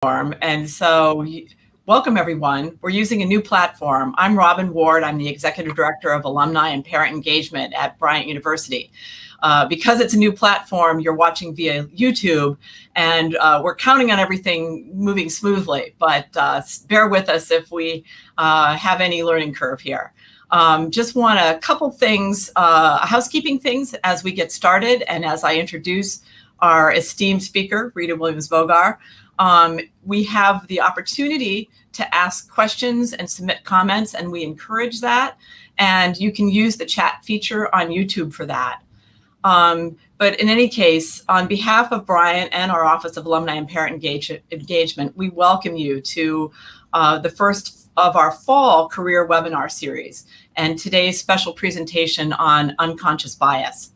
And so, welcome everyone. We're using a new platform. I'm Robin Ward. I'm the Executive Director of Alumni and Parent Engagement at Bryant University. Because it's a new platform, you're watching via YouTube, and we're counting on everything moving smoothly, but bear with us if we have any learning curve here. Just want a couple things, housekeeping things as we get started and as I introduce our esteemed speaker, Rita Williams-Bogar. We have the opportunity to ask questions and submit comments, and we encourage that. And you can use the chat feature on YouTube for that. But in any case, on behalf of Bryant and our Office of Alumni and Parent Engagement, we welcome you to the first of our fall career webinar series and today's special presentation on unconscious bias.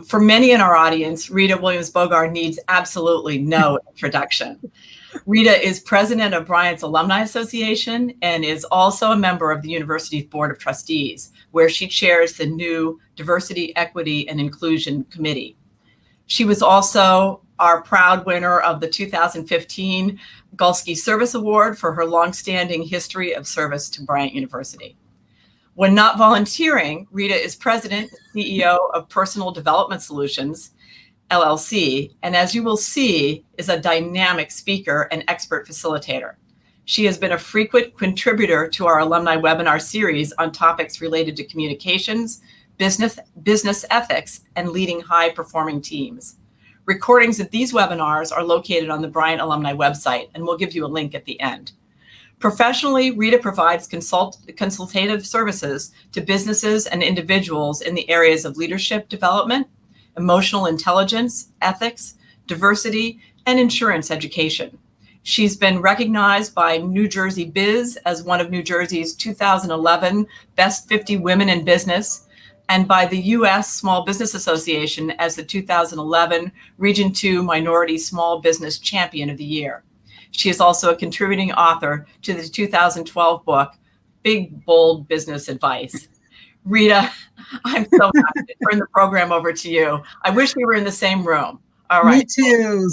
For many in our audience, Rita Williams-Bogar needs absolutely no introduction. Rita is president of Bryant's Alumni Association and is also a member of the university's Board of Trustees, where she chairs the new Diversity, Equity, and Inclusion Committee. She was also our proud winner of the 2015 Gulski Service Award for her longstanding history of service to Bryant University. When not volunteering, Rita is president and CEO of Personal Development Solutions, LLC, and as you will see, is a dynamic speaker and expert facilitator. She has been a frequent contributor to our alumni webinar series on topics related to communications, business ethics, and leading high-performing teams. Recordings of these webinars are located on the Bryant Alumni website, and we'll give you a link at the end. Professionally, Rita provides consultative services to businesses and individuals in the areas of leadership development, emotional intelligence, ethics, diversity, and insurance education. She's been recognized by New Jersey Biz as one of New Jersey's 2011 Best 50 Women in Business, and by the U.S. Small Business Association as the 2011 Region 2 Minority Small Business Champion of the Year. She is also a contributing author to the 2012 book, Big, Bold Business Advice. Rita, I'm so happy to turn the program over to you. I wish we were in the same room. All right. Me too.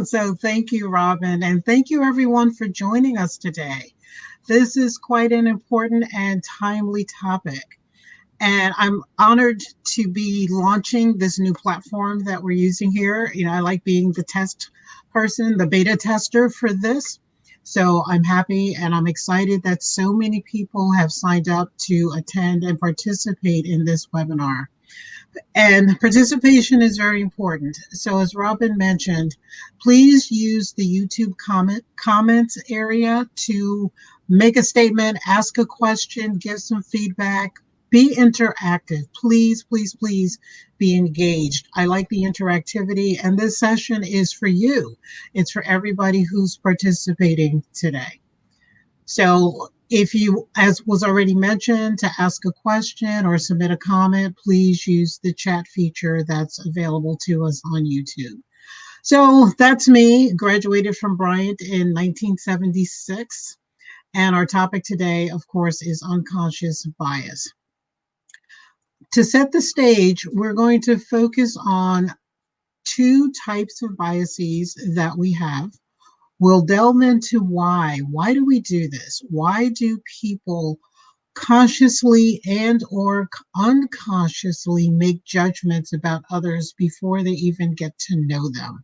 So thank you, Robin, and thank you everyone for joining us today. This is quite an important and timely topic. And I'm honored to be launching this new platform that we're using here. You know, I like being the test person, the beta tester for this. So I'm happy and I'm excited that so many people have signed up to attend and participate in this webinar. And participation is very important. So as Robin mentioned, please use the YouTube comments area to make a statement, ask a question, give some feedback. Be interactive. Please, please, please be engaged. I like the interactivity, and this session is for you. It's for everybody who's participating today. So if you, as was already mentioned, to ask a question or submit a comment, please use the chat feature that's available to us on YouTube. So that's me, graduated from Bryant in 1976. And our topic today, of course, is unconscious bias. To set the stage, we're going to focus on two types of biases that we have. We'll delve into why. Why do we do this? Why do people consciously and or unconsciously make judgments about others before they even get to know them?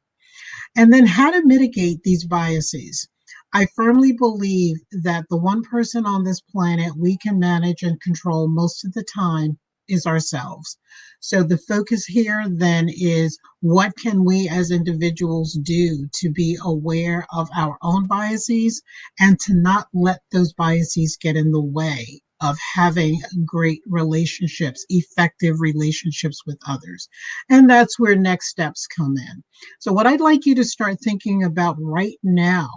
And then how to mitigate these biases. I firmly believe that the one person on this planet we can manage and control most of the time is ourselves. So the focus here then is what can we as individuals do to be aware of our own biases and to not let those biases get in the way of having great relationships, effective relationships with others. And that's where next steps come in. So what I'd like you to start thinking about right now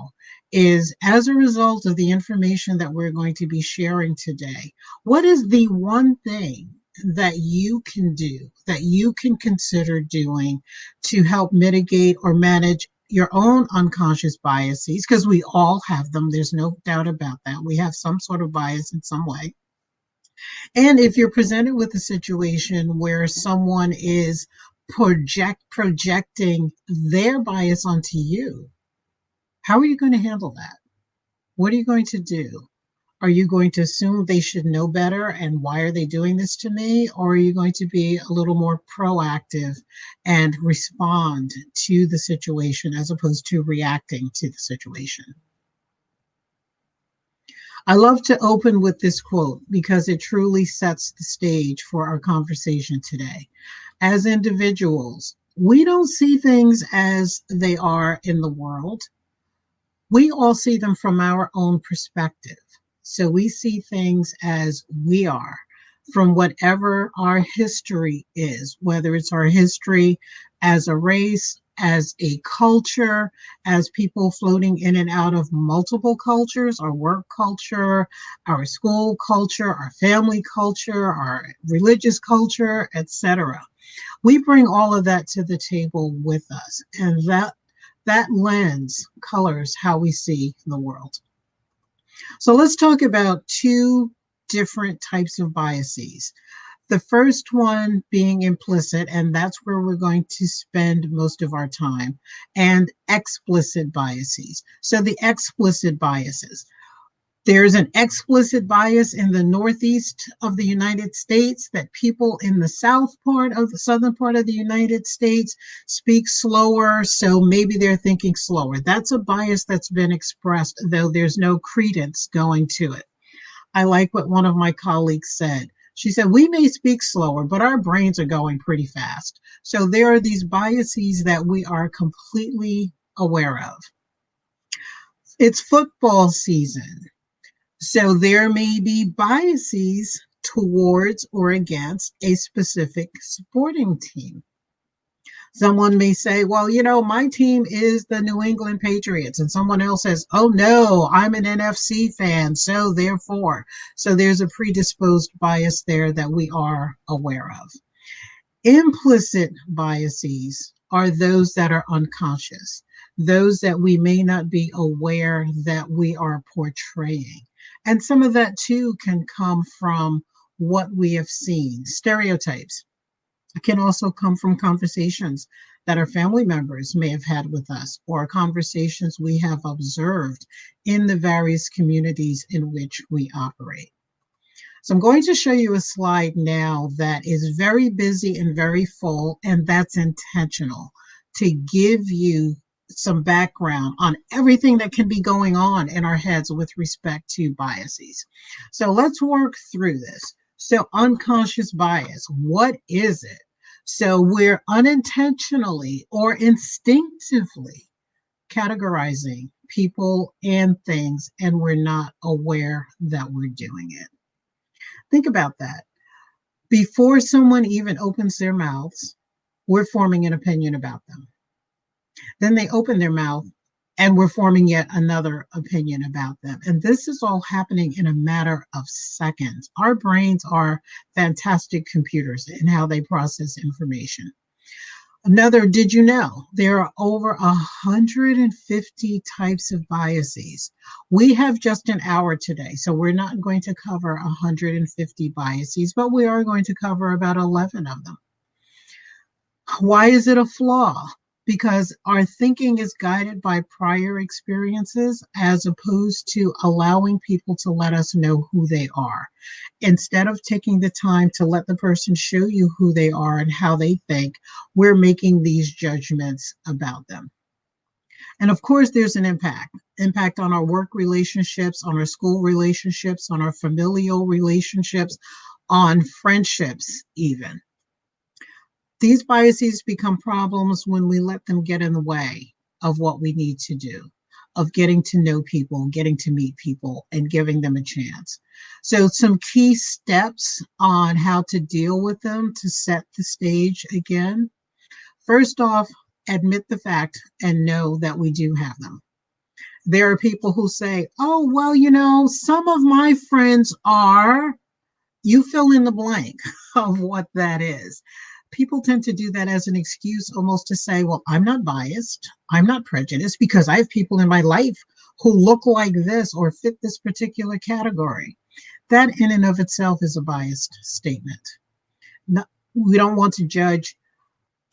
is, as a result of the information that we're going to be sharing today, what is the one thing that you can do, that you can consider doing to help mitigate or manage your own unconscious biases? Because we all have them. There's no doubt about that. We have some sort of bias in some way. And if you're presented with a situation where someone is projecting their bias onto you, How are you going to handle that? What are you going to do? Are you going to assume they should know better and why are they doing this to me? Or are you going to be a little more proactive and respond to the situation as opposed to reacting to the situation? I love to open with this quote because it truly sets the stage for our conversation today. As individuals, we don't see things as they are in the world. We all see them from our own perspective. So we see things as we are from whatever our history is, whether it's our history as a race, as a culture, as people floating in and out of multiple cultures, our work culture, our school culture, our family culture, our religious culture, etc. We bring all of that to the table with us, and that lens colors how we see the world. So let's talk about two different types of biases. The first one being implicit, and that's where we're going to spend most of our time, and explicit biases. So the explicit biases. There's an explicit bias in the Northeast of the United States that people in the southern part of the United States speak slower, so maybe they're thinking slower. That's a bias that's been expressed, though there's no credence going to it. I like what one of my colleagues said. She said, we may speak slower, but our brains are going pretty fast. So there are these biases that we are completely aware of. It's football season. So there may be biases towards or against a specific sporting team. Someone may say, well, my team is the New England Patriots. And someone else says, oh, no, I'm an NFC fan. So therefore, there's a predisposed bias there that we are aware of. Implicit biases are those that are unconscious, those that we may not be aware that we are portraying. And some of that too can come from what we have seen. Stereotypes can also come from conversations that our family members may have had with us, or conversations we have observed in the various communities in which we operate. So I'm going to show you a slide now that is very busy and very full, and that's intentional to give you some background on everything that can be going on in our heads with respect to biases. So let's work through this. So unconscious bias, what is it? So we're unintentionally or instinctively categorizing people and things, and we're not aware that we're doing it. Think about that. Before someone even opens their mouths, we're forming an opinion about them. Then they open their mouth and we're forming yet another opinion about them. And this is all happening in a matter of seconds. Our brains are fantastic computers in how they process information. Another, did you know there are over 150 types of biases? We have just an hour today, so we're not going to cover 150 biases, but we are going to cover about 11 of them. Why is it a flaw? Because our thinking is guided by prior experiences as opposed to allowing people to let us know who they are. Instead of taking the time to let the person show you who they are and how they think, we're making these judgments about them. And of course, there's an impact on our work relationships, on our school relationships, on our familial relationships, on friendships even. These biases become problems when we let them get in the way of what we need to do, of getting to know people, getting to meet people, and giving them a chance. So some key steps on how to deal with them to set the stage again. First off, admit the fact and know that we do have them. There are people who say, oh, well, some of my friends are, you fill in the blank of what that is. People tend to do that as an excuse almost to say, well, I'm not biased, I'm not prejudiced because I have people in my life who look like this or fit this particular category. That in and of itself is a biased statement. No, we don't want to judge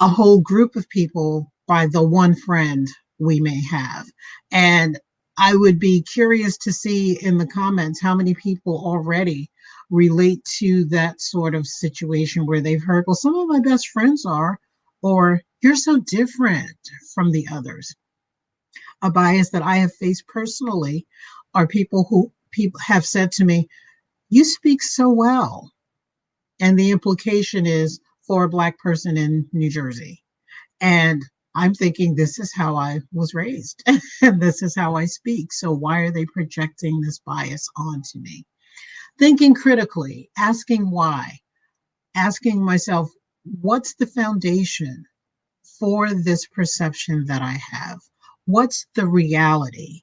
a whole group of people by the one friend we may have. And I would be curious to see in the comments how many people already relate to that sort of situation where they've heard, well, some of my best friends are, or you're so different from the others. A bias that I have faced personally are people have said to me, you speak so well. And the implication is for a Black person in New Jersey. And I'm thinking, this is how I was raised, and this is how I speak. So why are they projecting this bias onto me? Thinking critically, asking why, asking myself, what's the foundation for this perception that I have? What's the reality?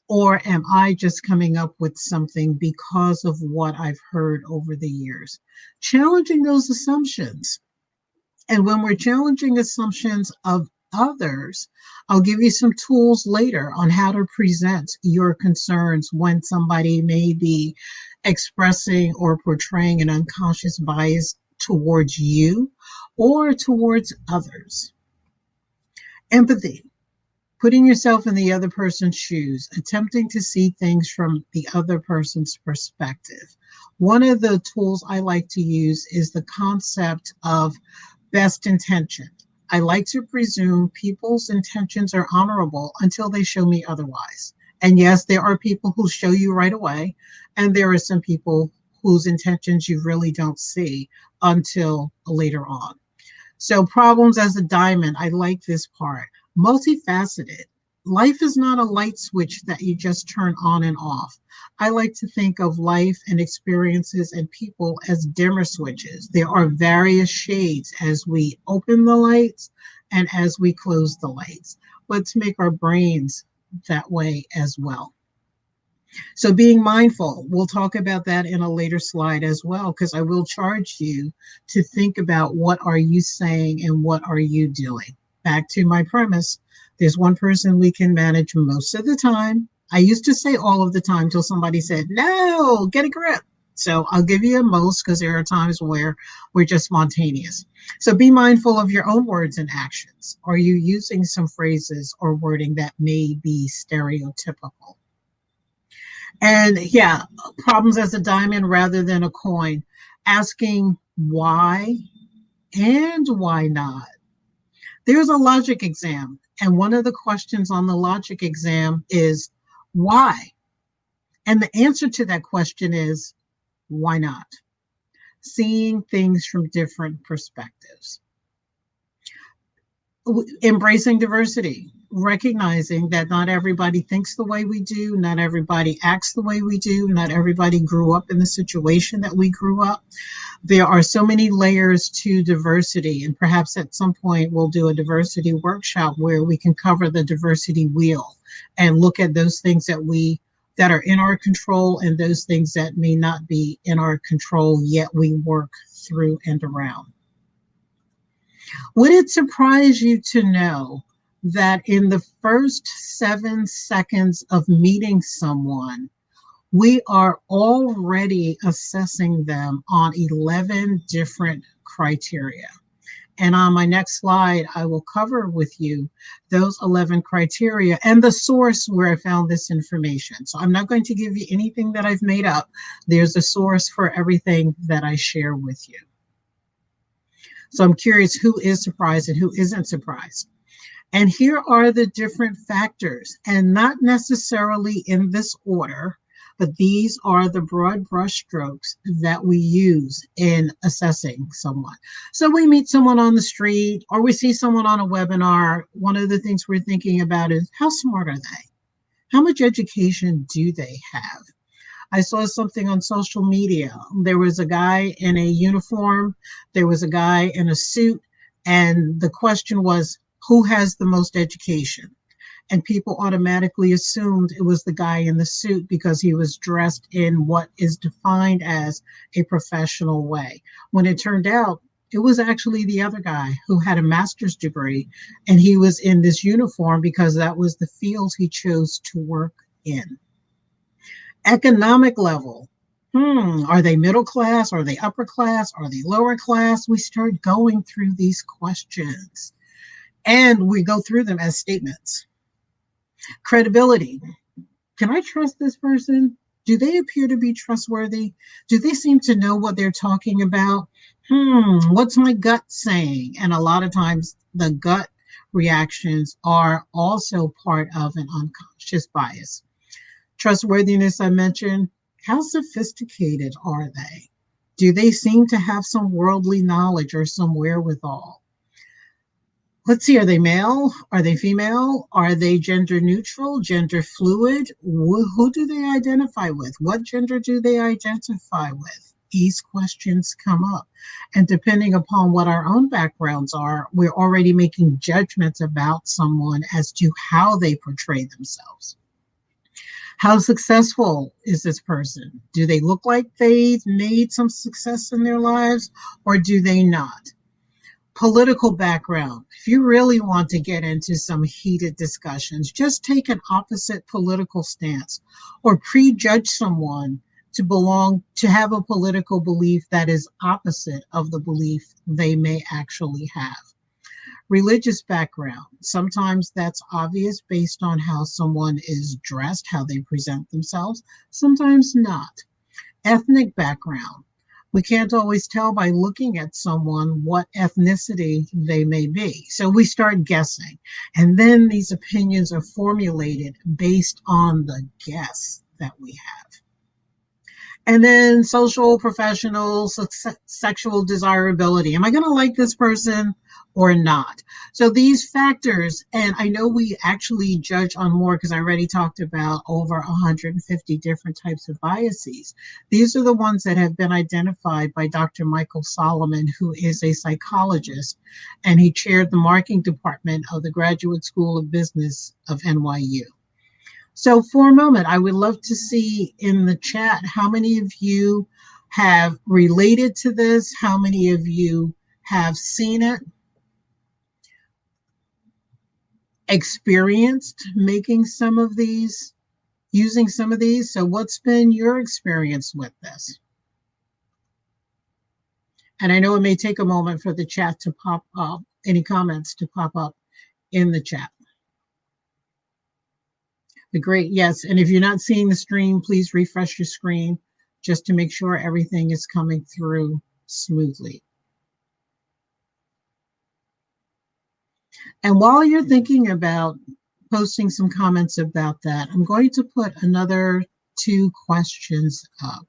Or am I just coming up with something because of what I've heard over the years? Challenging those assumptions. And when we're challenging assumptions of others, I'll give you some tools later on how to present your concerns when somebody may be expressing or portraying an unconscious bias towards you or towards others. Empathy, putting yourself in the other person's shoes, attempting to see things from the other person's perspective. One of the tools I like to use is the concept of best intention. I like to presume people's intentions are honorable until they show me otherwise. And yes, there are people who show you right away, and there are some people whose intentions you really don't see until later on. So, problems as a diamond, I like this part. Multifaceted. Life is not a light switch that you just turn on and off. I like to think of life and experiences and people as dimmer switches. There are various shades as we open the lights and as we close the lights. Let's make our brains that way as well. So being mindful, we'll talk about that in a later slide as well, because I will charge you to think about what are you saying and what are you doing. Back to my premise, there's one person we can manage most of the time. I used to say all of the time till somebody said, no, get a grip. So I'll give you a most because there are times where we're just spontaneous. So be mindful of your own words and actions. Are you using some phrases or wording that may be stereotypical? And yeah, problems as a diamond rather than a coin, asking why and why not. There's a logic exam, and one of the questions on the logic exam is why? And the answer to that question is why not? Seeing things from different perspectives. Embracing diversity, recognizing that not everybody thinks the way we do, not everybody acts the way we do, not everybody grew up in the situation that we grew up. There are so many layers to diversity, and perhaps at some point we'll do a diversity workshop where we can cover the diversity wheel and look at those things that are in our control and those things that may not be in our control, yet we work through and around. Would it surprise you to know that in the first 7 seconds of meeting someone, we are already assessing them on 11 different criteria? And on my next slide, I will cover with you those 11 criteria and the source where I found this information. So I'm not going to give you anything that I've made up. There's a source for everything that I share with you. So I'm curious who is surprised and who isn't surprised. And here are the different factors, and not necessarily in this order, but these are the broad brushstrokes that we use in assessing someone. So we meet someone on the street or we see someone on a webinar. One of the things we're thinking about is how smart are they? How much education do they have? I saw something on social media. There was a guy in a uniform, there was a guy in a suit, and the question was, who has the most education? And people automatically assumed it was the guy in the suit because he was dressed in what is defined as a professional way. When it turned out, it was actually the other guy who had a master's degree, and he was in this uniform because that was the field he chose to work in. Economic level. Are they middle class? Are they upper class? Are they lower class? We start going through these questions and we go through them as statements. Credibility. Can I trust this person? Do they appear to be trustworthy? Do they seem to know what they're talking about? What's my gut saying? And a lot of times the gut reactions are also part of an unconscious bias. Trustworthiness, I mentioned. How sophisticated are they? Do they seem to have some worldly knowledge or some wherewithal? Let's see, are they male? Are they female? Are they gender neutral, gender fluid? Who do they identify with? What gender do they identify with? These questions come up. And depending upon what our own backgrounds are, we're already making judgments about someone as to how they portray themselves. How successful is this person? Do they look like they've made some success in their lives, or do they not? Political background. If you really want to get into some heated discussions, just take an opposite political stance or prejudge someone to have a political belief that is opposite of the belief they may actually have. Religious background. Sometimes that's obvious based on how someone is dressed, how they present themselves, sometimes not. Ethnic background. We can't always tell by looking at someone what ethnicity they may be. So we start guessing. And then these opinions are formulated based on the guess that we have. And then social, professional, sexual desirability. Am I going to like this person or not? So these factors, and I know we actually judge on more because I already talked about over 150 different types of biases. These are the ones that have been identified by Dr. Michael Solomon, who is a psychologist, and he chaired the marketing department of the Graduate School of Business of NYU. So for a moment, I would love to see in the chat how many of you have related to this, how many of you have seen it, experienced making some of these, using some of these. So what's been your experience with this? And I know it may take a moment for the chat to pop up, any comments to pop up in the chat. Great, yes. And if you're not seeing the stream, please refresh your screen just to make sure everything is coming through smoothly. And while you're thinking about posting some comments about that, I'm going to put another 2 questions up.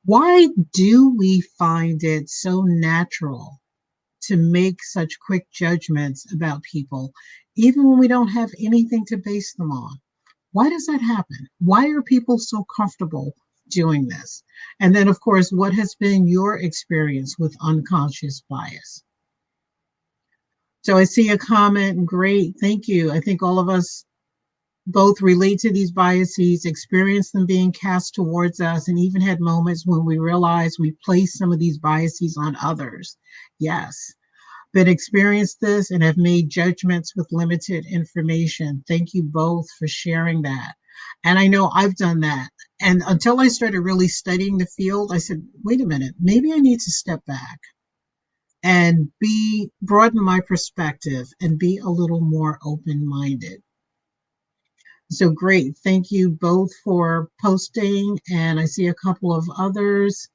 Why do we find it so natural to make such quick judgments about people, even when we don't have anything to base them on? Why does that happen? Why are people so comfortable doing this? And then, of course, what has been your experience with unconscious bias? So I see a comment. Great. Thank you. I think all of us both relate to these biases, experience them being cast towards us, and even had moments when we realized we placed some of these biases on others. Yes. But experienced this and have made judgments with limited information. Thank you both for sharing that. And I know I've done that. And until I started really studying the field, I said, wait a minute, maybe I need to step back and broaden my perspective and be a little more open-minded. So great. Thank you both for posting. And I see a couple of others.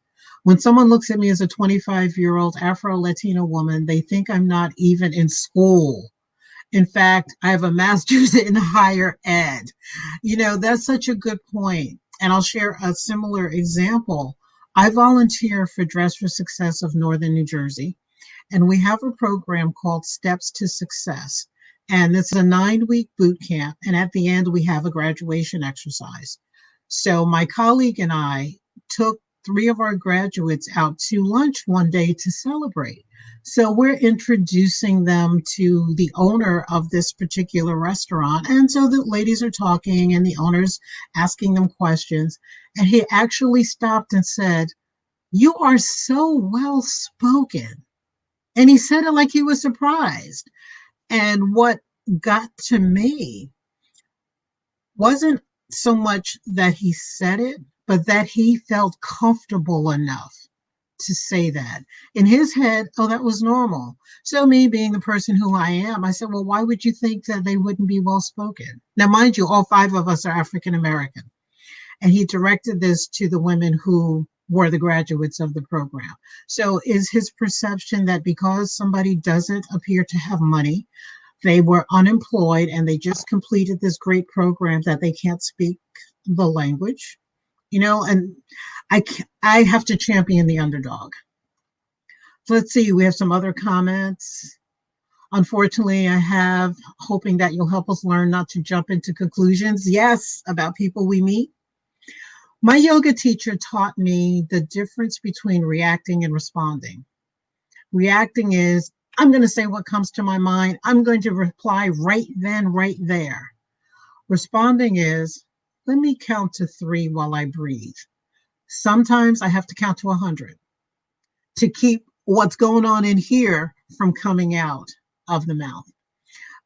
When someone looks at me as a 25-year-old Afro-Latina woman, they think I'm not even in school. In fact, I have a master's in higher ed. You know, that's such a good point. And I'll share a similar example. I volunteer for Dress for Success of Northern New Jersey, and we have a program called Steps to Success. And it's a 9-week boot camp. And at the end, we have a graduation exercise. So my colleague and I took 3 of our graduates out to lunch one day to celebrate. So we're introducing them to the owner of this particular restaurant. And so the ladies are talking and the owner's asking them questions. And he actually stopped and said, "You are so well spoken." And he said it like he was surprised. And what got to me wasn't so much that he said it, but that he felt comfortable enough to say that. In his head, oh, that was normal. So me being the person who I am, I said, well, why would you think that they wouldn't be well spoken? Now, mind you, all 5 of us are African American. And he directed this to the women who were the graduates of the program. So is his perception that because somebody doesn't appear to have money, they were unemployed and they just completed this great program, that they can't speak the language? And I have to champion the underdog. So let's see, we have some other comments. Unfortunately, I have, hoping that you'll help us learn not to jump into conclusions. Yes, about people we meet. My yoga teacher taught me the difference between reacting and responding. Reacting is, I'm going to say what comes to my mind. I'm going to reply right then, right there. Responding is, let me count to 3 while I breathe. Sometimes I have to count to 100 to keep what's going on in here from coming out of the mouth.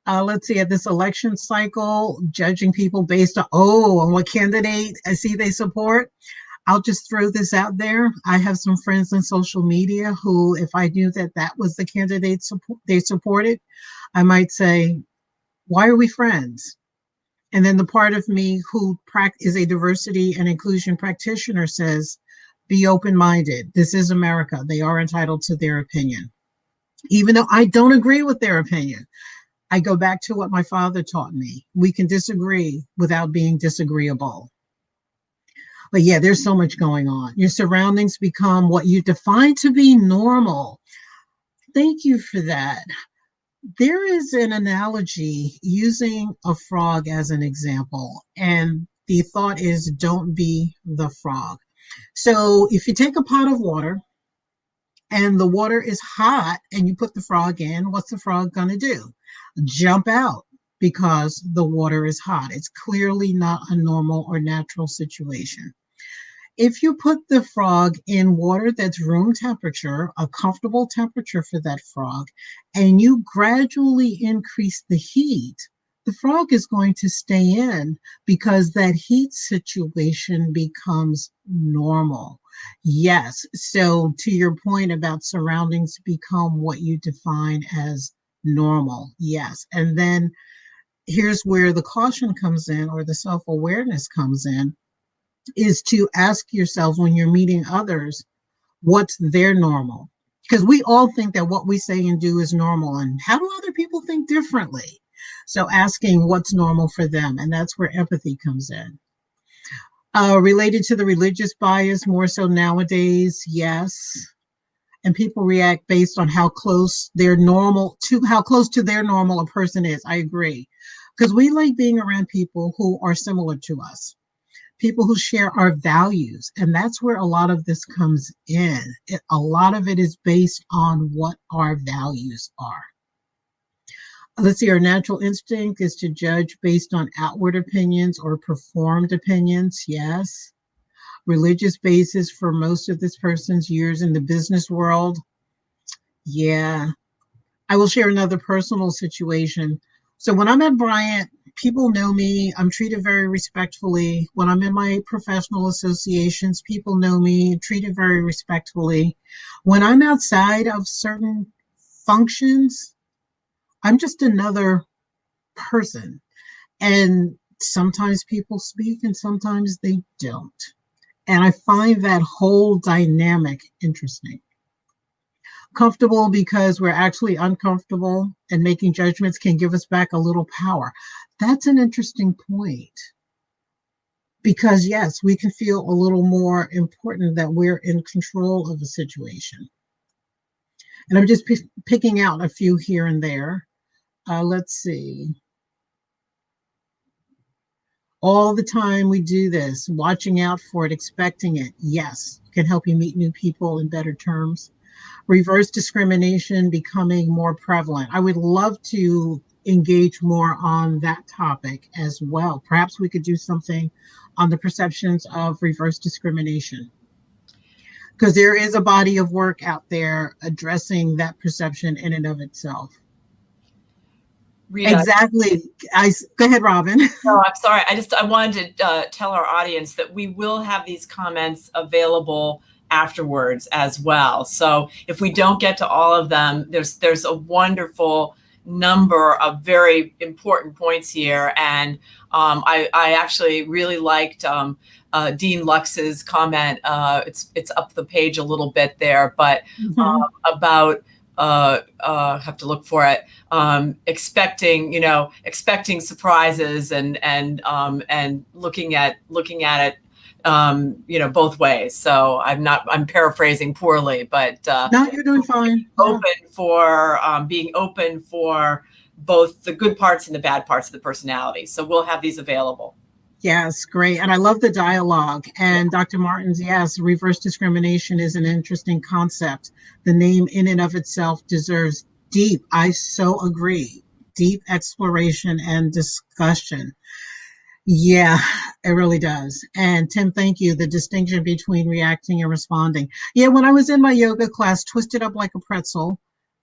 Let's see, at this election cycle, judging people based on what candidate I see they support. I'll just throw this out there. I have some friends on social media who, if I knew that that was the candidate they supported, I might say, why are we friends? And then the part of me who is a diversity and inclusion practitioner says, be open-minded. This is America. They are entitled to their opinion. Even though I don't agree with their opinion, I go back to what my father taught me. We can disagree without being disagreeable. But yeah, there's so much going on. Your surroundings become what you define to be normal. Thank you for that. There is an analogy using a frog as an example, and the thought is, don't be the frog. So if you take a pot of water and the water is hot and you put the frog in, what's the frog going to do? Jump out because the water is hot. It's clearly not a normal or natural situation. If you put the frog in water that's room temperature, a comfortable temperature for that frog, and you gradually increase the heat, the frog is going to stay in because that heat situation becomes normal. Yes. So to your point about surroundings become what you define as normal. Yes. And then here's where the caution comes in, or the self-awareness comes in, is to ask yourself when you're meeting others, what's their normal? Because we all think that what we say and do is normal. And how do other people think differently? So asking what's normal for them. And that's where empathy comes in. Related to the religious bias, more so nowadays, yes. And people react based on how close to their normal a person is. I agree. Because we like being around people who are similar to us, people who share our values. And that's where a lot of this comes in. A lot of it is based on what our values are. Let's see, our natural instinct is to judge based on outward opinions or performed opinions. Yes. Religious basis for most of this person's years in the business world. Yeah. I will share another personal situation. So when I'm at Bryant, people know me. I'm treated very respectfully. When I'm in my professional associations, people know me, treated very respectfully. When I'm outside of certain functions, I'm just another person. And sometimes people speak and sometimes they don't. And I find that whole dynamic interesting. Comfortable because we're actually uncomfortable, and making judgments can give us back a little power. That's an interesting point. Because yes, we can feel a little more important that we're in control of a situation. And I'm just picking out a few here and there. Let's see. All the time we do this, watching out for it, expecting it. Yes, can help you meet new people in better terms. Reverse discrimination becoming more prevalent. I would love to engage more on that topic as well. Perhaps we could do something on the perceptions of reverse discrimination, because there is a body of work out there addressing that perception in and of itself. Rita. Exactly. Go ahead, Robin. No, I'm sorry. I wanted to tell our audience that we will have these comments available afterwards as well. So if we don't get to all of them, there's a wonderful number of very important points here. And I actually really liked Dean Lux's comment. It's up the page a little bit there, but about have to look for it. Expecting surprises and looking at it, both ways. So I'm paraphrasing poorly, but no, you're doing fine. Being open for both the good parts and the bad parts of the personality. So we'll have these available. Yes, great. And I love the dialogue. And Dr. Martins, yes, reverse discrimination is an interesting concept. The name in and of itself deserves I so agree, deep exploration and discussion. Yeah, it really does. And Tim, thank you. The distinction between reacting and responding. Yeah, when I was in my yoga class, twisted up like a pretzel,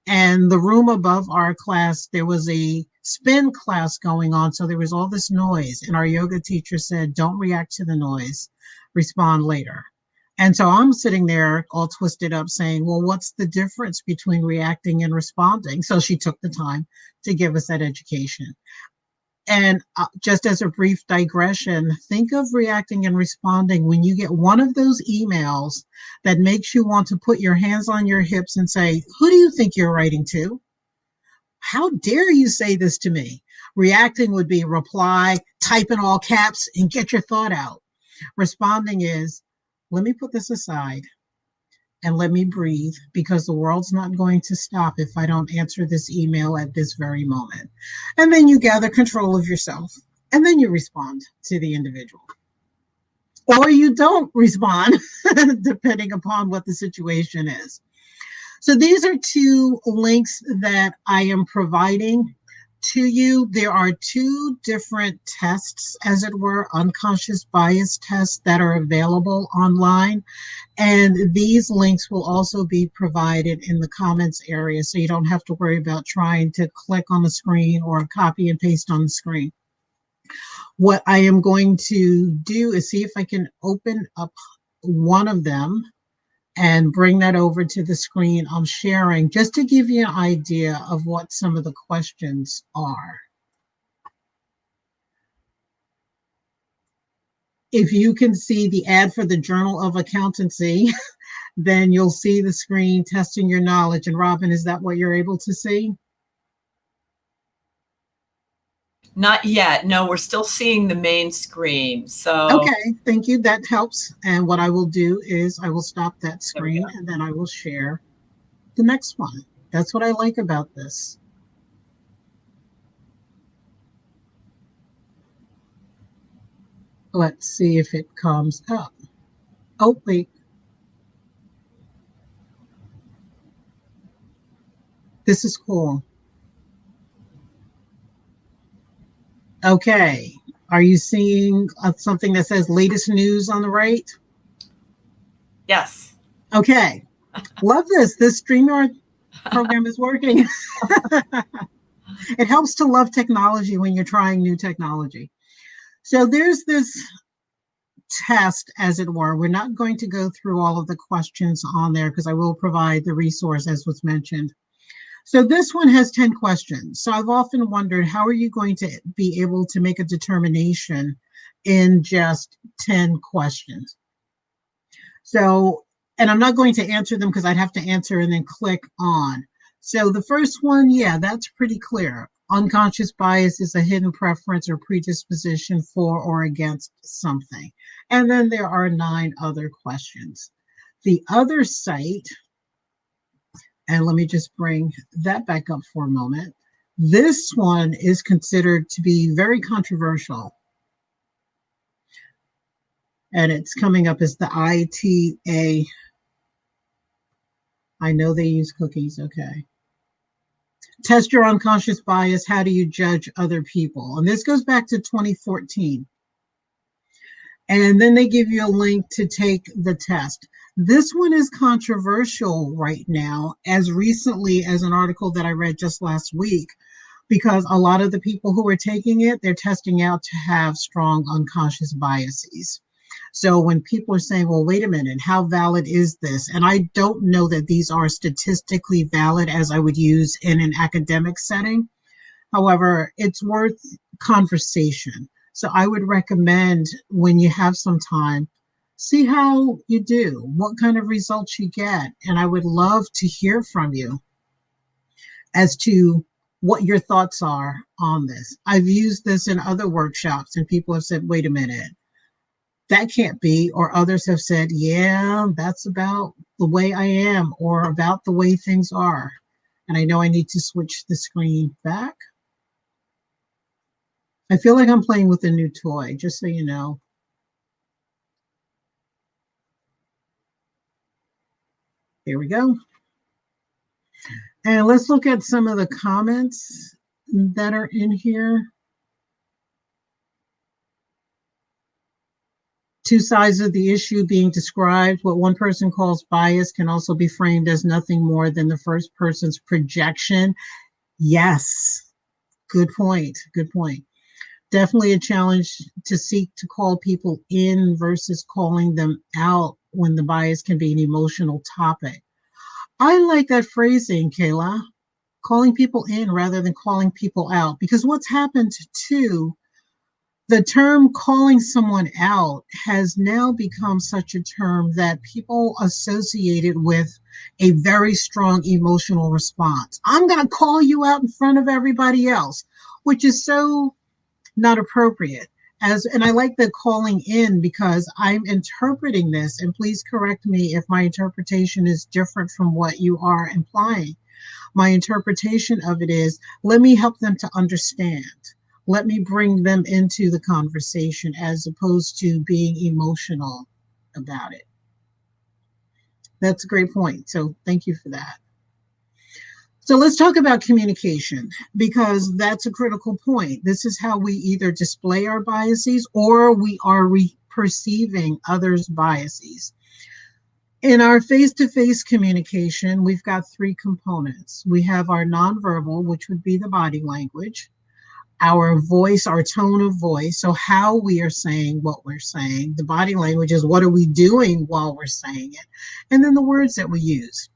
and the room above our class, there was a spin class going on. So there was all this noise. And our yoga teacher said, don't react to the noise, respond later. And so I'm sitting there all twisted up saying, well, what's the difference between reacting and responding? So she took the time to give us that education. And just as a brief digression, think of reacting and responding when you get one of those emails that makes you want to put your hands on your hips and say, who do you think you're writing to? How dare you say this to me? Reacting would be reply, type in all caps, and get your thought out. Responding is, let me put this aside and let me breathe, because the world's not going to stop if I don't answer this email at this very moment. And then you gather control of yourself, and then you respond to the individual. Or you don't respond, depending upon what the situation is. So these are 2 links that I am providing to you. There are 2 different tests, as it were, unconscious bias tests that are available online. And these links will also be provided in the comments area, so you don't have to worry about trying to click on the screen or copy and paste on the screen. What I am going to do is see if I can open up one of them and bring that over to the screen I'm sharing, just to give you an idea of what some of the questions are. If you can see the ad for the Journal of Accountancy, then you'll see the screen testing your knowledge. And Robin, is that what you're able to see? Not yet. No, we're still seeing the main screen. So okay, thank you. That helps. And what I will do is I will stop that screen and then I will share the next one. That's what I like about this. Let's see if it comes up. Oh, wait. This is cool. Okay. Are you seeing something that says latest news on the right? Yes. Okay. Love this. This StreamYard program is working. It helps to love technology when you're trying new technology. So there's this test, as it were. We're not going to go through all of the questions on there because I will provide the resource as was mentioned. So this one has 10 questions. So I've often wondered, how are you going to be able to make a determination in just 10 questions? So, and I'm not going to answer them because I'd have to answer and then click on. So the first one, yeah, that's pretty clear. Unconscious bias is a hidden preference or predisposition for or against something. And then there are 9 other questions. The other site, and let me just bring that back up for a moment. This one is considered to be very controversial. And it's coming up as the ITA. I know they use cookies, okay. Test your unconscious bias. How do you judge other people? And this goes back to 2014. And then they give you a link to take the test. This one is controversial right now, as recently as an article that I read just last week, because a lot of the people who are taking it, they're testing out to have strong unconscious biases. So when people are saying, well, wait a minute, how valid is this? And I don't know that these are statistically valid as I would use in an academic setting. However, it's worth conversation. So I would recommend when you have some time, see how you do, what kind of results you get. And I would love to hear from you as to what your thoughts are on this. I've used this in other workshops and people have said, wait a minute, that can't be. Or others have said, yeah, that's about the way I am or about the way things are. And I know I need to switch the screen back. I feel like I'm playing with a new toy, just so you know. Here we go. And let's look at some of the comments that are in here. Two sides of the issue being described. What one person calls bias can also be framed as nothing more than the first person's projection. Yes, good point. Good point. Definitely a challenge to seek to call people in versus calling them out when the bias can be an emotional topic. I like that phrasing, Kayla, calling people in rather than calling people out, because what's happened too, the term calling someone out has now become such a term that people associate it with a very strong emotional response. I'm going to call you out in front of everybody else, which is so not appropriate. And I like the calling in because I'm interpreting this, and please correct me if my interpretation is different from what you are implying. My interpretation of it is, let me help them to understand. Let me bring them into the conversation as opposed to being emotional about it. That's a great point. So thank you for that. So let's talk about communication, because that's a critical point. This is how we either display our biases or we are perceiving others' biases. In our face-to-face communication, we've got three components. We have our nonverbal, which would be the body language, our voice, our tone of voice, so how we are saying what we're saying. The body language is what are we doing while we're saying it, and then the words that we use.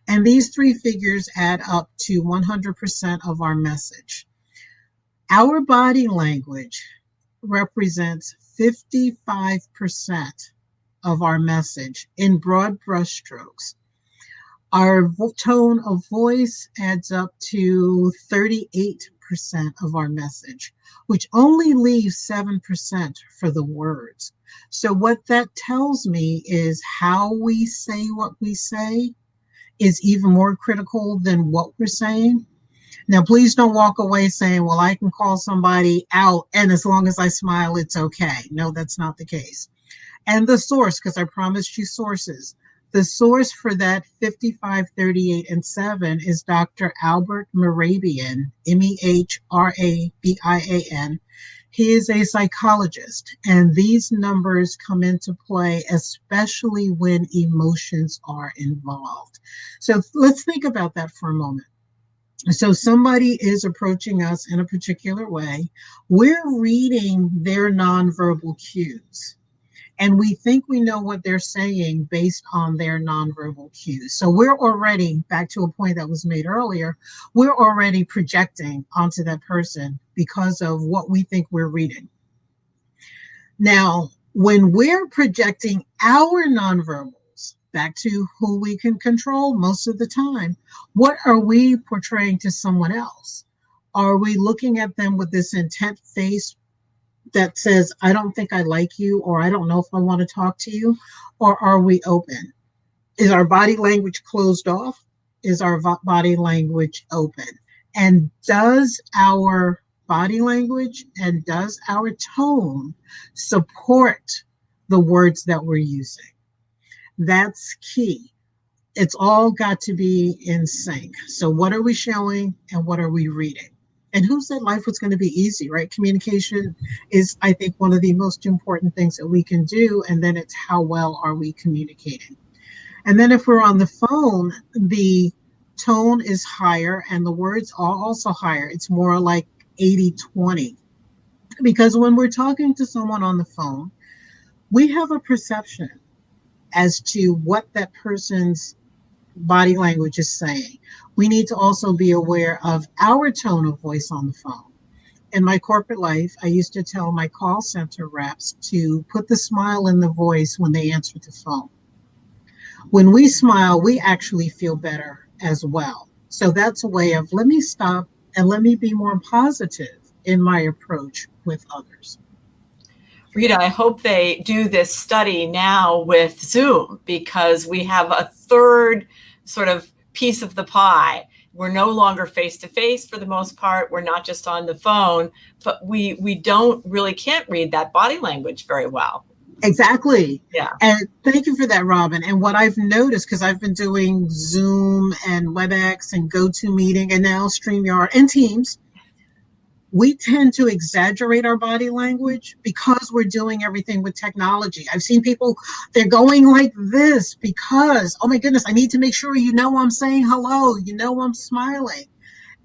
And these three figures add up to 100% of our message. Our body language represents 55% of our message in broad brushstrokes. Our tone of voice adds up to 38% of our message, which only leaves 7% for the words. So what that tells me is how we say what we say is even more critical than what we're saying. Now, please don't walk away saying, well, I can call somebody out and as long as I smile, it's okay. No, that's not the case. And the source, because I promised you sources. The source for that 55, 38, and 7 is Dr. Albert Mehrabian, Mehrabian. He is a psychologist, and these numbers come into play, especially when emotions are involved. So let's think about that for a moment. So somebody is approaching us in a particular way. We're reading their nonverbal cues, and we think we know what they're saying based on their nonverbal cues. So we're already, back to a point that was made earlier, we're already projecting onto that person because of what we think we're reading. Now, when we're projecting our nonverbals back to who we can control most of the time, what are we portraying to someone else? Are we looking at them with this intent face that says, I don't think I like you, or I don't know if I want to talk to you? Or are we open? Is our body language closed off? Is our body language open? And does our body language and does our tone support the words that we're using? That's key. It's all got to be in sync. So what are we showing and what are we reading? And who said life was going to be easy, right? Communication is, I think, one of the most important things that we can do. And then it's how well are we communicating? And then if we're on the phone, the tone is higher and the words are also higher. It's more like 80-20. Because when we're talking to someone on the phone, we have a perception as to what that person's body language is saying. We need to also be aware of our tone of voice on the phone. In my corporate life, I used to tell my call center reps to put the smile in the voice when they answer the phone. When we smile, we actually feel better as well. So that's a way of let me stop and let me be more positive in my approach with others. Rita, I hope they do this study now with Zoom, because we have a third sort of piece of the pie. We're no longer face to face for the most part. We're not just on the phone, but we can't read that body language very well. Exactly. Yeah. And thank you for that, Robin. And what I've noticed, because I've been doing Zoom and WebEx and GoToMeeting and now StreamYard and Teams, we tend to exaggerate our body language because we're doing everything with technology. I've seen people, they're going like this because, oh my goodness, I need to make sure you know I'm saying hello, you know I'm smiling.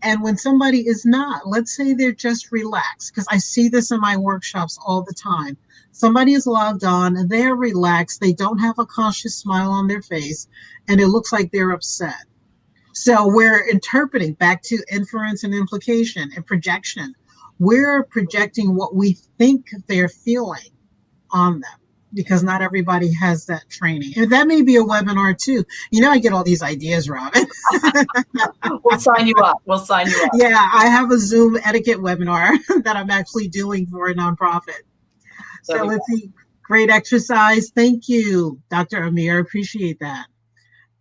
And when somebody is not, let's say they're just relaxed, because I see this in my workshops all the time. Somebody is logged on and they're relaxed. They don't have a conscious smile on their face, and it looks like they're upset. So we're interpreting back to inference and implication and projection. We're projecting what we think they're feeling on them, because not everybody has that training. And that may be a webinar too. You know, I get all these ideas, Robin. We'll sign you up. We'll sign you up. Yeah, I have a Zoom etiquette webinar that I'm actually doing for a nonprofit. So let's see. Great exercise. Thank you, Dr. Amir. Appreciate that.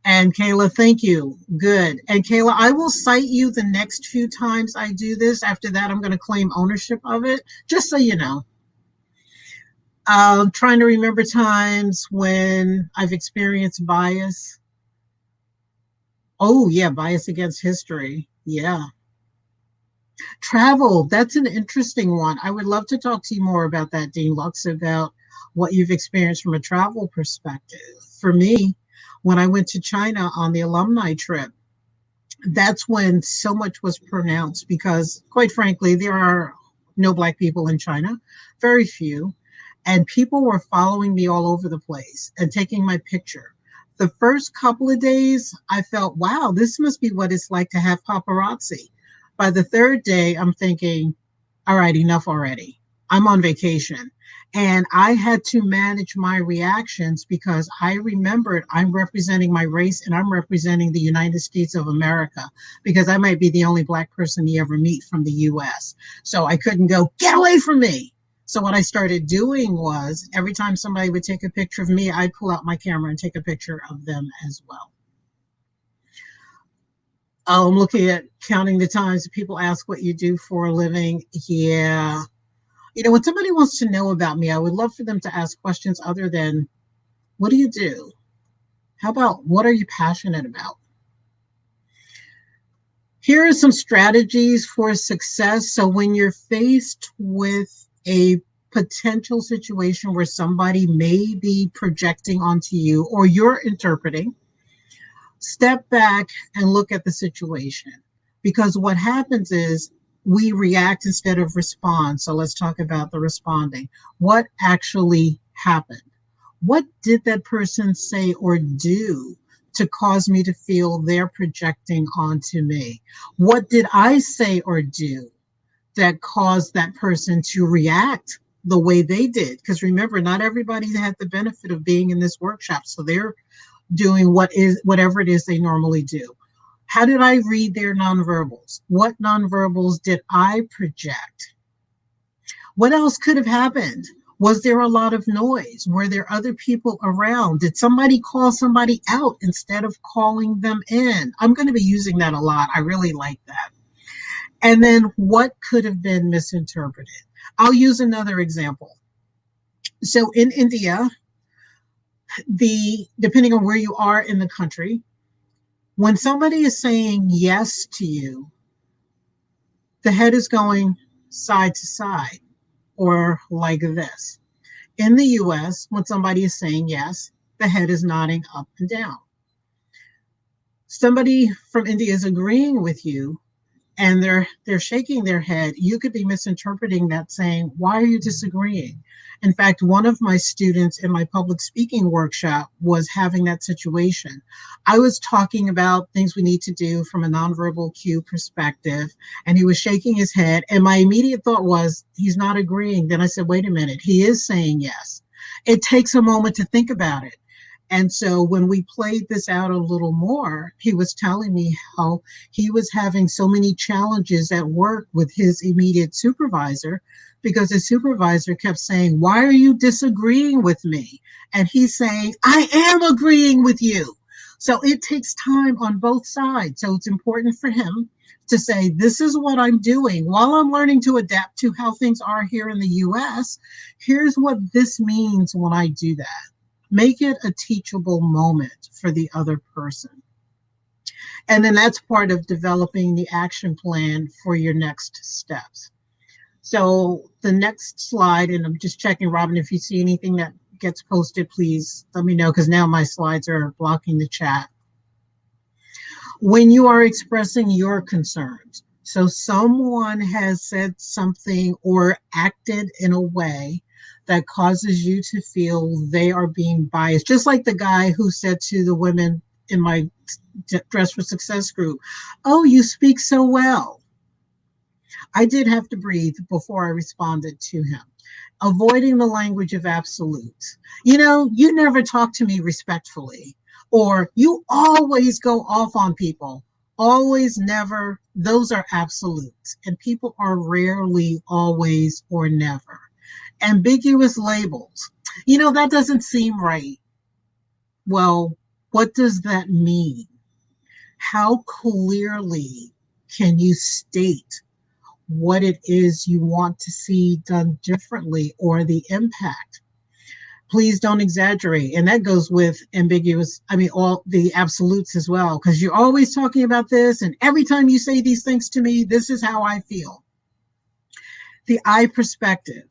And Kayla, thank you. Good. And Kayla, I will cite you the next few times I do this. After that, I'm going to claim ownership of it, just so you know. Trying to remember times when I've experienced bias. Oh, yeah, bias against history. Yeah. Travel, that's an interesting one. I would love to talk to you more about that, Dean Lux, about what you've experienced from a travel perspective. For me, when I went to China on the alumni trip, that's when so much was pronounced because, quite frankly, there are no Black people in China, very few, and people were following me all over the place and taking my picture. The first couple of days, I felt, wow, this must be what it's like to have paparazzi. By the third day, I'm thinking, all right, enough already. I'm on vacation. And I had to manage my reactions because I remembered I'm representing my race and I'm representing the United States of America, because I might be the only Black person you ever meet from the US. So I couldn't go, get away from me. So what I started doing was every time somebody would take a picture of me, I'd pull out my camera and take a picture of them as well. I'm looking at counting the times that people ask what you do for a living. Yeah. You know, when somebody wants to know about me, I would love for them to ask questions other than, what do you do? How about, what are you passionate about? Here are some strategies for success. So when you're faced with a potential situation where somebody may be projecting onto you or you're interpreting, step back and look at the situation, because what happens is we react instead of respond. So let's talk about the responding. What actually happened? What did that person say or do to cause me to feel they're projecting onto me? What did I say or do that caused that person to react the way they did? Because remember, not everybody had the benefit of being in this workshop, so they're doing whatever it is they normally do. How did I read their nonverbals? What nonverbals did I project? What else could have happened? Was there a lot of noise? Were there other people around? Did somebody call somebody out instead of calling them in? I'm going to be using that a lot. I really like that. And then what could have been misinterpreted? I'll use another example. So in India, depending on where you are in the country, when somebody is saying yes to you, the head is going side to side or like this. In the US, when somebody is saying yes, the head is nodding up and down. Somebody from India is agreeing with you, and they're shaking their head, you could be misinterpreting that, saying, why are you disagreeing? In fact, one of my students in my public speaking workshop was having that situation. I was talking about things we need to do from a nonverbal cue perspective, and he was shaking his head, and my immediate thought was, he's not agreeing. Then I said, wait a minute, he is saying yes. It takes a moment to think about it. And so when we played this out a little more, he was telling me how he was having so many challenges at work with his immediate supervisor because his supervisor kept saying, why are you disagreeing with me? And he's saying, I am agreeing with you. So it takes time on both sides. So it's important for him to say, this is what I'm doing while I'm learning to adapt to how things are here in the US. Here's what this means when I do that. Make it a teachable moment for the other person. And then that's part of developing the action plan for your next steps. So the next slide, and I'm just checking, Robin, if you see anything that gets posted, please let me know, because now my slides are blocking the chat. When you are expressing your concerns, so someone has said something or acted in a way that causes you to feel they are being biased, just like the guy who said to the women in my Dress for Success group, oh, you speak so well. I did have to breathe before I responded to him. Avoiding the language of absolutes. You know, you never talk to me respectfully, or you always go off on people. Always, never, those are absolutes. And people are rarely always or never. Ambiguous labels. You know, that doesn't seem right. Well, what does that mean? How clearly can you state what it is you want to see done differently or the impact? Please don't exaggerate. And that goes with all the absolutes as well, because you're always talking about this. And every time you say these things to me, this is how I feel. The I perspective.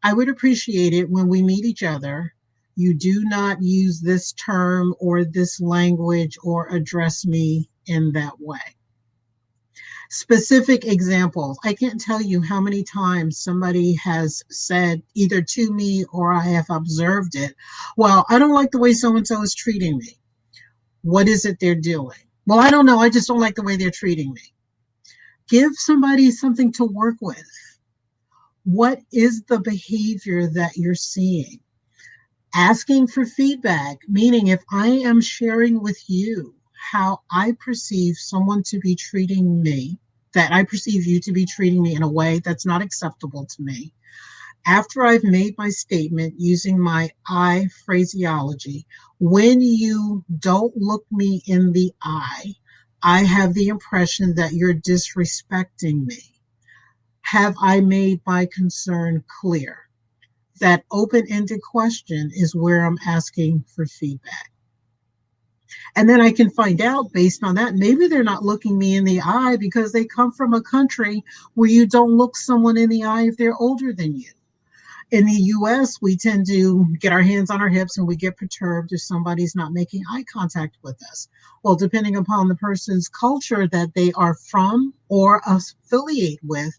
I would appreciate it when we meet each other. You do not use this term or this language or address me in that way. Specific examples. I can't tell you how many times somebody has said either to me or I have observed it, well, I don't like the way so-and-so is treating me. What is it they're doing? Well, I don't know. I just don't like the way they're treating me. Give somebody something to work with. What is the behavior that you're seeing? Asking for feedback, meaning if I am sharing with you how I perceive someone to be treating me, that I perceive you to be treating me in a way that's not acceptable to me. After I've made my statement using my I phraseology, when you don't look me in the eye, I have the impression that you're disrespecting me. Have I made my concern clear? That open-ended question is where I'm asking for feedback. And then I can find out based on that, maybe they're not looking me in the eye because they come from a country where you don't look someone in the eye if they're older than you. In the US, we tend to get our hands on our hips and we get perturbed if somebody's not making eye contact with us. Well, depending upon the person's culture that they are from or affiliate with,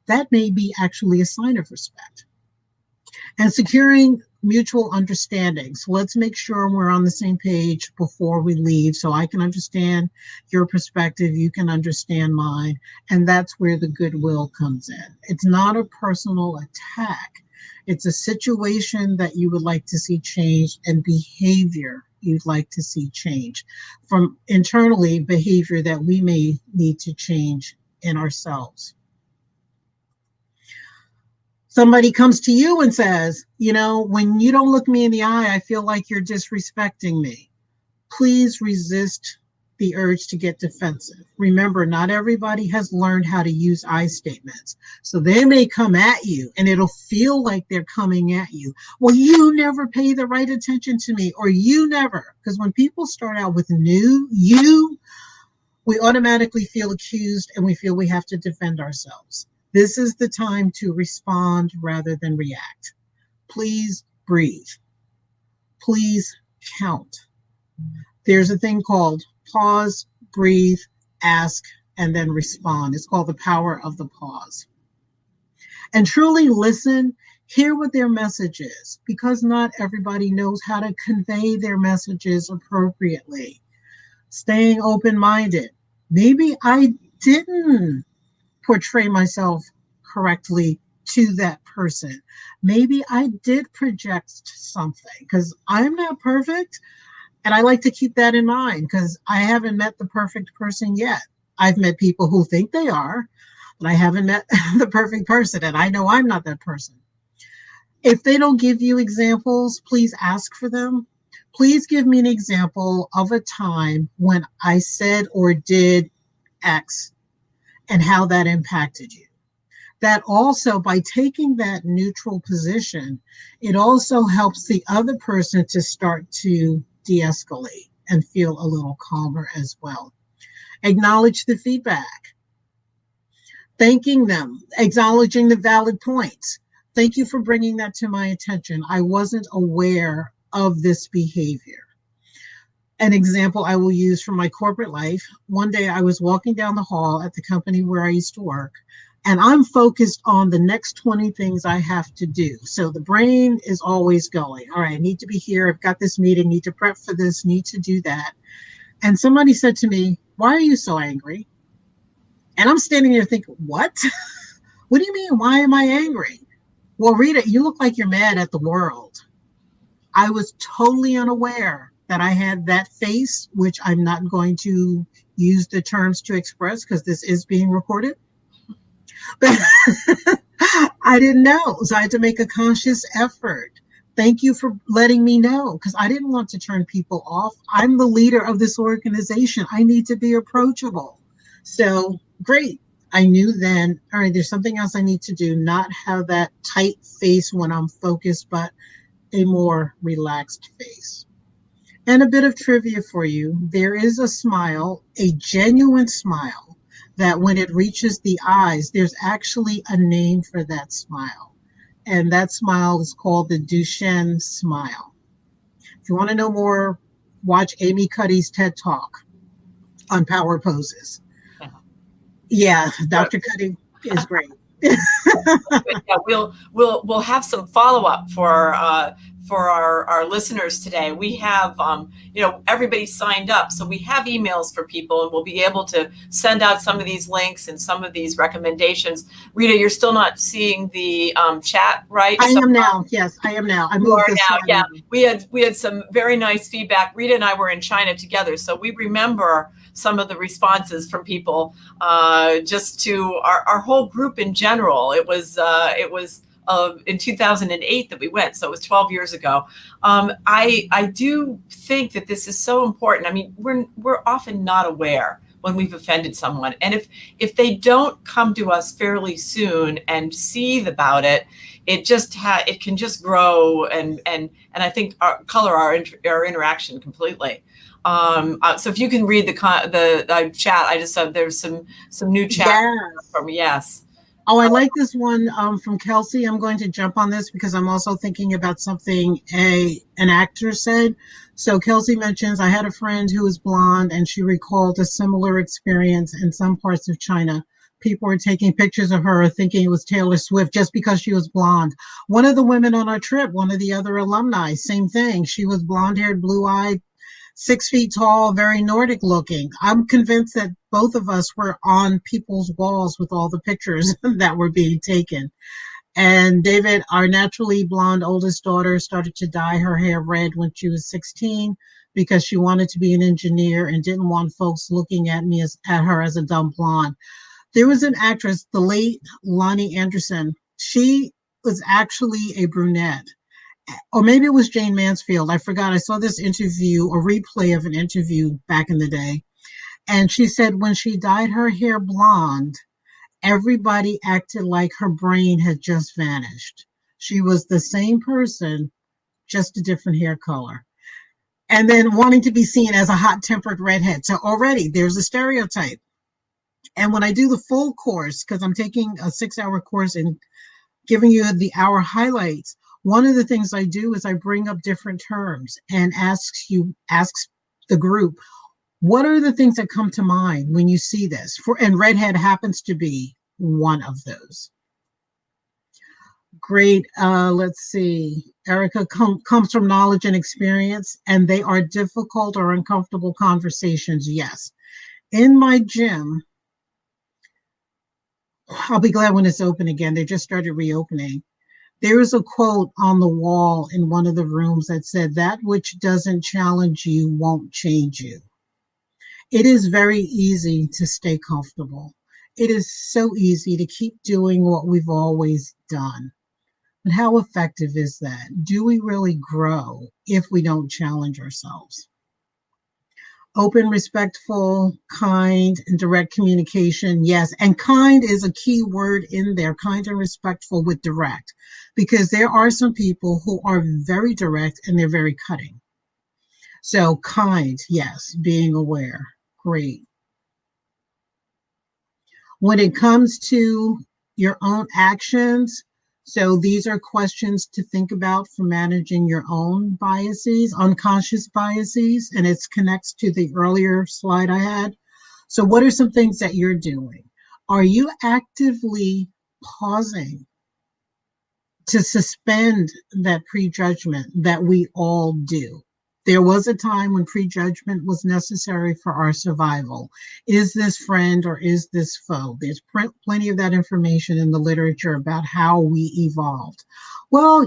that may be actually a sign of respect. And securing mutual understanding. So let's make sure we're on the same page before we leave, so I can understand your perspective, you can understand mine, and that's where the goodwill comes in. It's not a personal attack. It's a situation that you would like to see change and behavior you'd like to see change. From internally, behavior that we may need to change in ourselves. Somebody comes to you and says, you know, when you don't look me in the eye, I feel like you're disrespecting me. Please resist the urge to get defensive. Remember, not everybody has learned how to use I statements. So they may come at you and it'll feel like they're coming at you. Well, you never pay the right attention to me, or you never. Because when people start out with you, we automatically feel accused and we feel we have to defend ourselves. This is the time to respond rather than react. Please breathe. Please count. There's a thing called pause, breathe, ask, and then respond. It's called the power of the pause. And truly listen, hear what their message is, because not everybody knows how to convey their messages appropriately. Staying open minded. Maybe I didn't portray myself correctly to that person. Maybe I did project something because I'm not perfect. And I like to keep that in mind because I haven't met the perfect person yet. I've met people who think they are, but I haven't met the perfect person. And I know I'm not that person. If they don't give you examples, please ask for them. Please give me an example of a time when I said or did X and how that impacted you. That also, by taking that neutral position, it also helps the other person to start to de-escalate and feel a little calmer as well. Acknowledge the feedback, thanking them, acknowledging the valid points. Thank you for bringing that to my attention. I wasn't aware of this behavior. An example I will use from my corporate life. One day I was walking down the hall at the company where I used to work, and I'm focused on the next 20 things I have to do. So the brain is always going, all right, I need to be here. I've got this meeting, need to prep for this, need to do that. And somebody said to me, why are you so angry? And I'm standing there thinking, what? What do you mean? Why am I angry? Well, Rita, you look like you're mad at the world. I was totally unaware that I had that face, which I'm not going to use the terms to express because this is being recorded. But I didn't know. So I had to make a conscious effort. Thank you for letting me know because I didn't want to turn people off. I'm the leader of this organization. I need to be approachable. So great. I knew then, all right, there's something else I need to do, not have that tight face when I'm focused, but a more relaxed face. And a bit of trivia for you. There is a smile, a genuine smile, that when it reaches the eyes, there's actually a name for that smile. And that smile is called the Duchenne smile. If you want to know more, watch Amy Cuddy's TED Talk on power poses. Yeah, Dr. Cuddy is great. Yeah, we'll have some follow-up for our listeners today. We have everybody signed up, so we have emails for people, and we'll be able to send out some of these links and some of these recommendations. Rita, you're still not seeing the chat, right? I am now. Yes, I am now. I moved this now. Yeah, one. we had some very nice feedback. Rita and I were in China together, so we remember some of the responses from people, just to our whole group in general. It was in 2008 that we went, so it was 12 years ago. I do think that this is so important. I mean, we're often not aware when we've offended someone, and if they don't come to us fairly soon and seethe about it, it can just grow and I think color our interaction completely. So if you can read the chat, I just said there's some new chat from yes. Oh, I like this one from Kelsey. I'm going to jump on this because I'm also thinking about something an actor said. So Kelsey mentions, I had a friend who was blonde and she recalled a similar experience in some parts of China. People were taking pictures of her thinking it was Taylor Swift just because she was blonde. One of the women on our trip, one of the other alumni, same thing. She was blonde-haired, blue-eyed, 6 feet tall, very Nordic looking. I'm convinced that both of us were on people's walls with all the pictures that were being taken. And David, our naturally blonde oldest daughter, started to dye her hair red when she was 16 because she wanted to be an engineer and didn't want folks looking at her as a dumb blonde. There was an actress, the late Lonnie Anderson. She was actually a brunette. Or maybe it was Jane Mansfield. I forgot. I saw this interview, a replay of an interview back in the day. And she said when she dyed her hair blonde, everybody acted like her brain had just vanished. She was the same person, just a different hair color. And then wanting to be seen as a hot-tempered redhead. So already there's a stereotype. And when I do the full course, because I'm taking a 6-hour course and giving you the hour highlights, one of the things I do is I bring up different terms and asks the group, What are the things that come to mind when you see this? And redhead happens to be one of those. Great. Let's see. Erica comes from knowledge and experience, and they are difficult or uncomfortable conversations. Yes. In my gym, I'll be glad when it's open again. They just started reopening. There is a quote on the wall in one of the rooms that said, "That which doesn't challenge you won't change you." It is very easy to stay comfortable. It is so easy to keep doing what we've always done. But how effective is that? Do we really grow if we don't challenge ourselves? Open, respectful, kind, and direct communication. Yes. And kind is a key word in there, kind and respectful with direct, because there are some people who are very direct and they're very cutting. So kind, yes, being aware. Great. When it comes to your own actions, so these are questions to think about for managing your own biases, unconscious biases, and it connects to the earlier slide I had. So what are some things that you're doing? Are you actively pausing to suspend that prejudgment that we all do? There was a time when prejudgment was necessary for our survival. Is this friend or is this foe? There's plenty of that information in the literature about how we evolved. Well,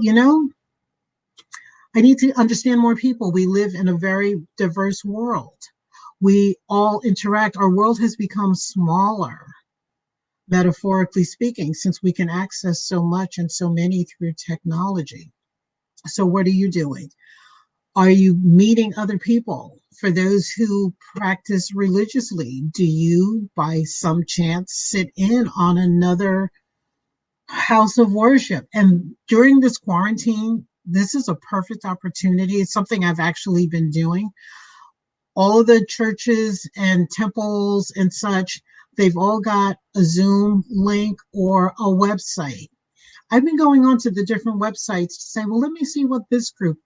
I need to understand more people. We live in a very diverse world. We all interact. Our world has become smaller, metaphorically speaking, since we can access so much and so many through technology. So, what are you doing? Are you meeting other people? For those who practice religiously, do you, by some chance, sit in on another house of worship? And during this quarantine, this is a perfect opportunity. It's something I've actually been doing. All of the churches and temples and such, they've all got a Zoom link or a website. I've been going on to the different websites to say, well, let me see what this group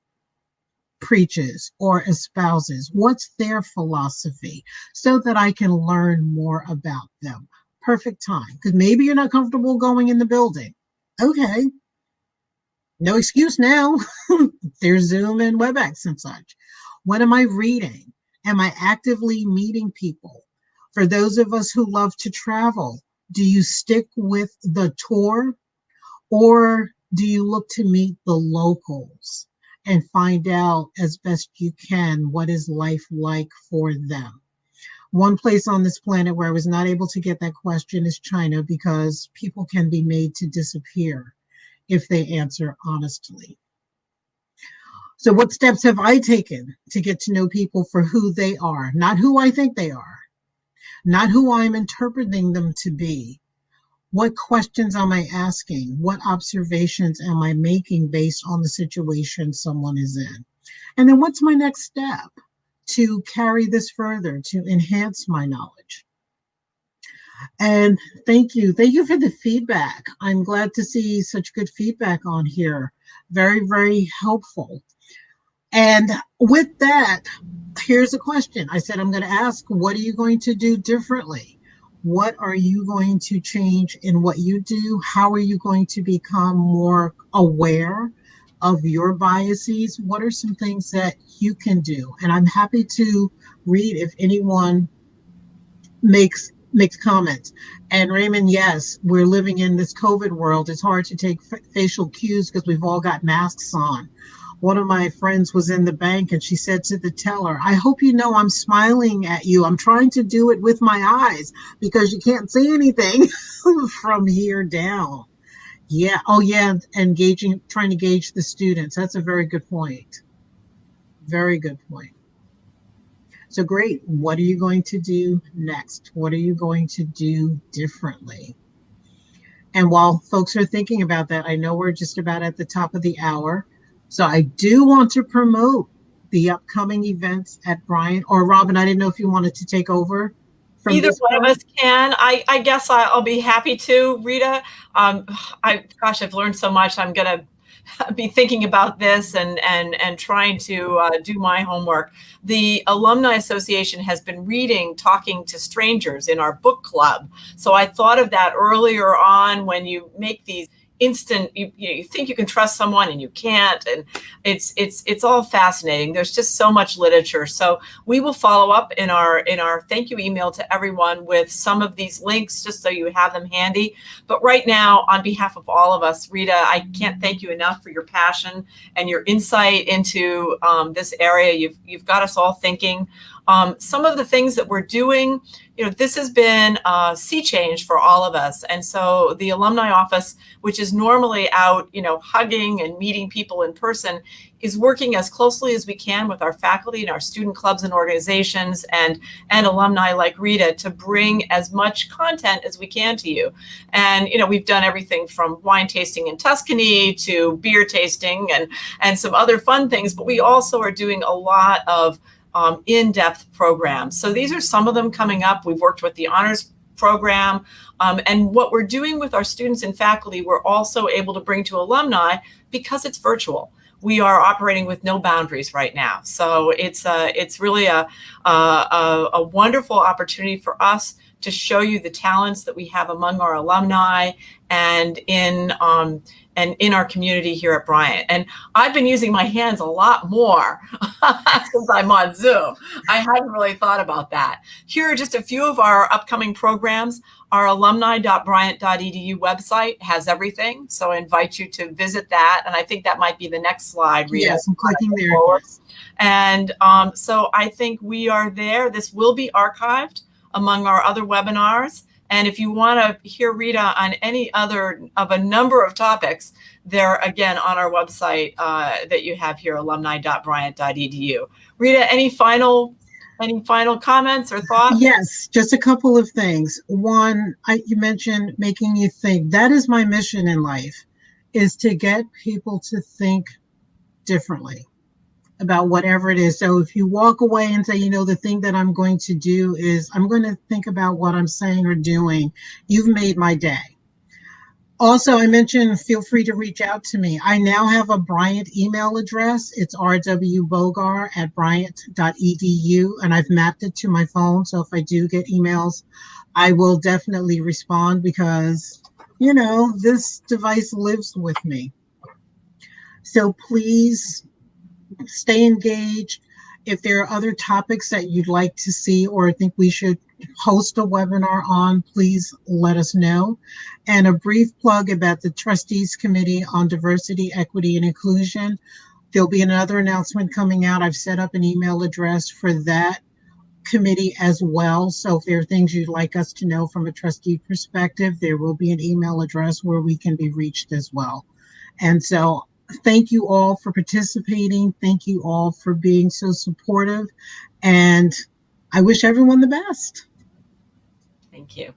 preaches or espouses. What's their philosophy so that I can learn more about them? Perfect time. Because maybe you're not comfortable going in the building. Okay. No excuse now. There's Zoom and WebEx and such. What am I reading? Am I actively meeting people? For those of us who love to travel, do you stick with the tour or do you look to meet the locals and find out as best you can what is life like for them? One place on this planet where I was not able to get that question is China, because people can be made to disappear if they answer honestly. So, what steps have I taken to get to know people for who they are, not who I think they are, not who I'm interpreting them to be? What questions am I asking? What observations am I making based on the situation someone is in? And then what's my next step to carry this further, to enhance my knowledge? And thank you. Thank you for the feedback. I'm glad to see such good feedback on here. Very, very helpful. And with that, here's a question. I said I'm going to ask, what are you going to do differently? What are you going to change in what you do? How are you going to become more aware of your biases? What are some things that you can do? And I'm happy to read if anyone makes comments. And Raymond, yes, we're living in this COVID world. It's hard to take facial cues because we've all got masks on. One of my friends was in the bank and she said to the teller, "I hope you know I'm smiling at you. I'm trying to do it with my eyes because you can't see anything from here down." Yeah. Oh, yeah. Engaging, trying to gauge the students. That's a very good point. Very good point. So great. What are you going to do next? What are you going to do differently? And while folks are thinking about that, I know we're just about at the top of the hour. So I do want to promote the upcoming events at Bryant or Robin. I didn't know if you wanted to take over from Either this one of point. us can. I guess I'll be happy to, Rita. I've learned so much. I'm going to be thinking about this and trying to do my homework. The Alumni Association has been reading Talking to Strangers in our book club. So I thought of that earlier on when you make these instant, you think you can trust someone and you can't, and it's all fascinating. There's just so much literature. So we will follow up in our thank you email to everyone with some of these links just so you have them handy. But right now, on behalf of all of us, Rita, I can't thank you enough for your passion and your insight into this area. You've got us all thinking. Some of the things that we're doing, this has been a sea change for all of us. And so the alumni office, which is normally out, hugging and meeting people in person, is working as closely as we can with our faculty and our student clubs and organizations and alumni like Rita to bring as much content as we can to you. And, we've done everything from wine tasting in Tuscany to beer tasting and some other fun things, but we also are doing a lot of in-depth programs. So these are some of them coming up. We've worked with the honors program. And what we're doing with our students and faculty, we're also able to bring to alumni because it's virtual. We are operating with no boundaries right now. So it's really a wonderful opportunity for us to show you the talents that we have among our alumni and in our community here at Bryant. And I've been using my hands a lot more since I'm on Zoom. I hadn't really thought about that. Here are just a few of our upcoming programs. Our alumni.bryant.edu website has everything. So I invite you to visit that. And I think that might be the next slide, Rita. Yes, I'm clicking there. And so I think we are there. This will be archived among our other webinars. And if you want to hear Rita on any other of a number of topics, they're again on our website that you have here, alumni.bryant.edu. Rita, any final comments or thoughts? Yes, just a couple of things. One, you mentioned making you think. That is my mission in life, is to get people to think differently about whatever it is. So if you walk away and say, the thing that I'm going to do is I'm going to think about what I'm saying or doing, you've made my day. Also, I mentioned feel free to reach out to me. I now have a Bryant email address. It's rwbogar@bryant.edu, and I've mapped it to my phone. So if I do get emails, I will definitely respond because, this device lives with me. So please stay engaged. If there are other topics that you'd like to see or think we should host a webinar on, please let us know. And a brief plug about the Trustees Committee on Diversity, Equity, and Inclusion. There'll be another announcement coming out. I've set up an email address for that committee as well. So if there are things you'd like us to know from a trustee perspective, there will be an email address where we can be reached as well. And so thank you all for participating. Thank you all for being so supportive. And I wish everyone the best. Thank you.